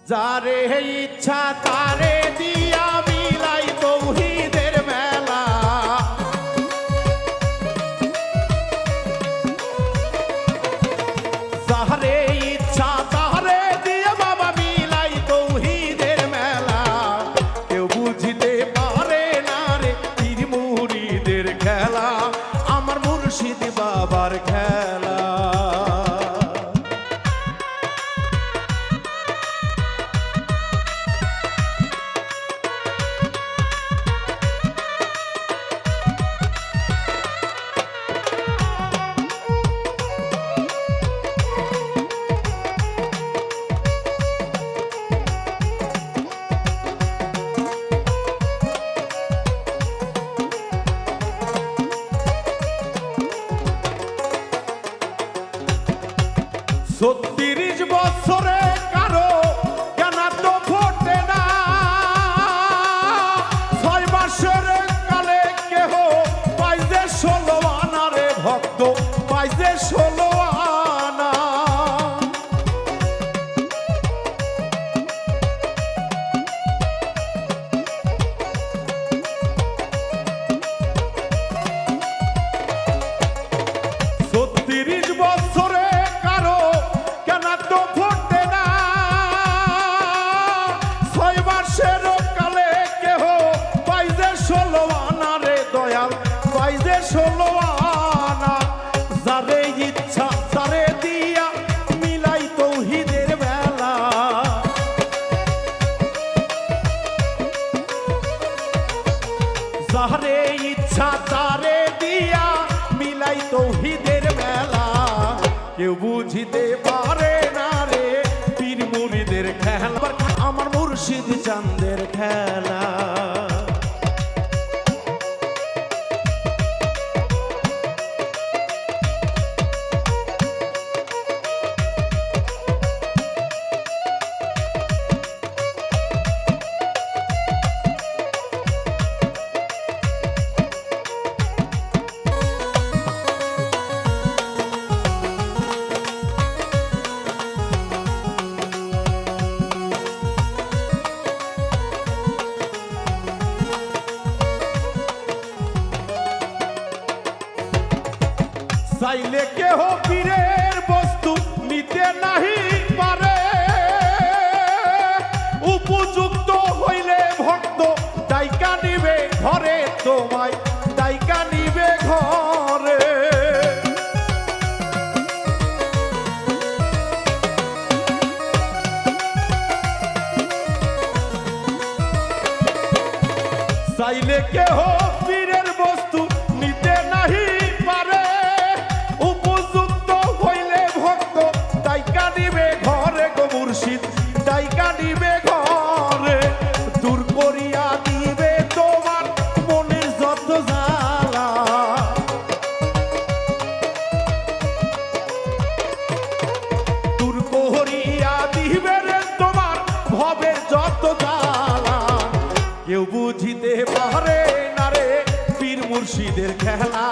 যারে ইচ্ছা তারে দিয়া মিলাই তৌহিদের মেলা। যারে ইচ্ছা তারে দিয়া বাবা মিলাই তৌহিদের মেলা। কেউ বুঝিতে পারে না রে পীর মুরিদের খেলা, আমার মুর্শিদ বাবার খেলা। ছত্রিশ বছরে কারো কেনা তো ফোটে না, 6 মাসের কালে কেহ পাইছে 16 আনা রে ভক্ত, পাইছে 16 আনা। ছত্রিশ বছরে কারো কেনা তো ফোটে না, 6 মাসের কালে কেহ পাইছে 16 আনা রে দয়াল, পাইছে 16 আনা। যারে ইচ্ছা তারে দিয়া মিলাই তৌহিদের বেলা। যারে ইচ্ছা তারে দিয়া মিলাই তৌহিদের মেলা। কেউ বুঝিতে পারে না রে পীর মুরিদের খেলা, আমার মুর্শিদ চাঁদের খেলা। চাইলে কেহ পীরের বস্তু নিতে নাহি পারে, উপযুক্ত হইলে ভক্ত ডাইকা নিবে ঘরে, তোমায় ডাইকা নিবে ঘরে। চাইলে কেহ পীরের বস্তু নিতে নাহি পারে, উপযুক্ত হইলে ভক্ত ডাইকা নিবে ঘরে গো মুর্শিদ, ডাইকা নিবে ঘরে। দূর করিয়া দিবে তোমার মনের যত জ্বালা, দূর করিয়া দিবে রে তোমার ভবের যত জ্বালা। কেউ বুঝিতে পারে না রে পীর মুর্শিদের খেলা।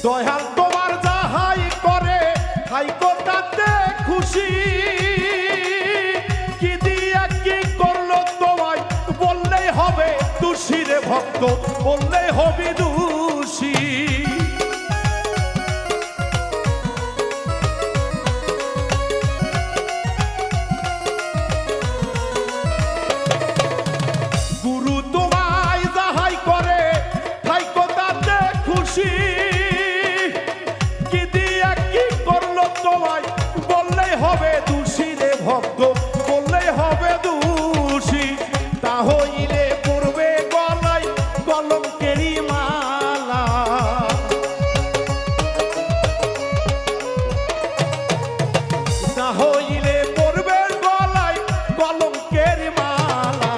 দয়াল তোমার যাহাই করে থাইকো তাতে খুশি, কি দিয়া কি করলো তোমায় বললেই হবে দোষী রে ভক্ত, বললেই হবে দোষী। গুরু তোমায় যাহাই করে থাইকো তাতে খুশি, তোমায় বললেই হবে দোষী রে ভক্ত, বললেই হবে দোষী। তা হইলে পড়বে গলায় কলঙ্কেরি মালা, তা হইলে পড়বে গলায় কলঙ্কেরি মালা।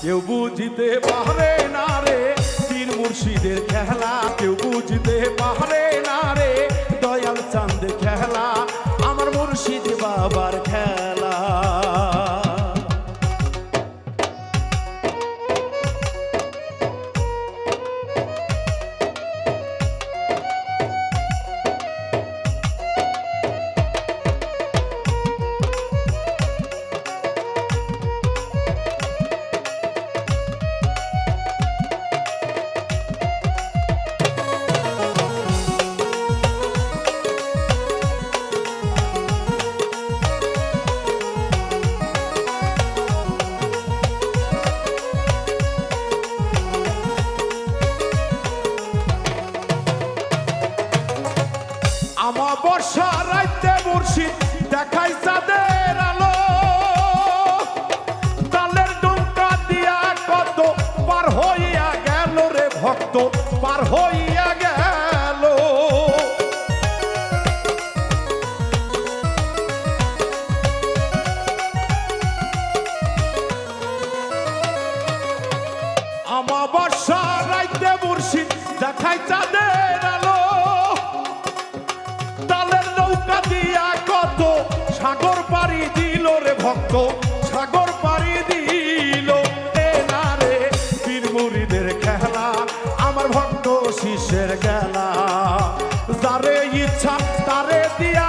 কেউ বুঝিতে পারে না রে পীর মুর্শিদের খেলা, কেউ বুঝিতে পারে না রে দয়াল চাঁদের খেলা, আমার মুর্শিদ বাবার খেলা। ভক্ত পার হইয়া গেল। আমাবস্যা রাইতে মুর্শিদ দেখাই চাঁদের আলো, তালের নৌকা দিয়া কত সাগর পাড়ি দিল রে ভক্ত, সাগর পাড়ি দিল। এ না রে পীর মুরিদের খেলা, আমার ভক্ত শিষ্যের গেলা, যারে ইচ্ছা তারে দিয়া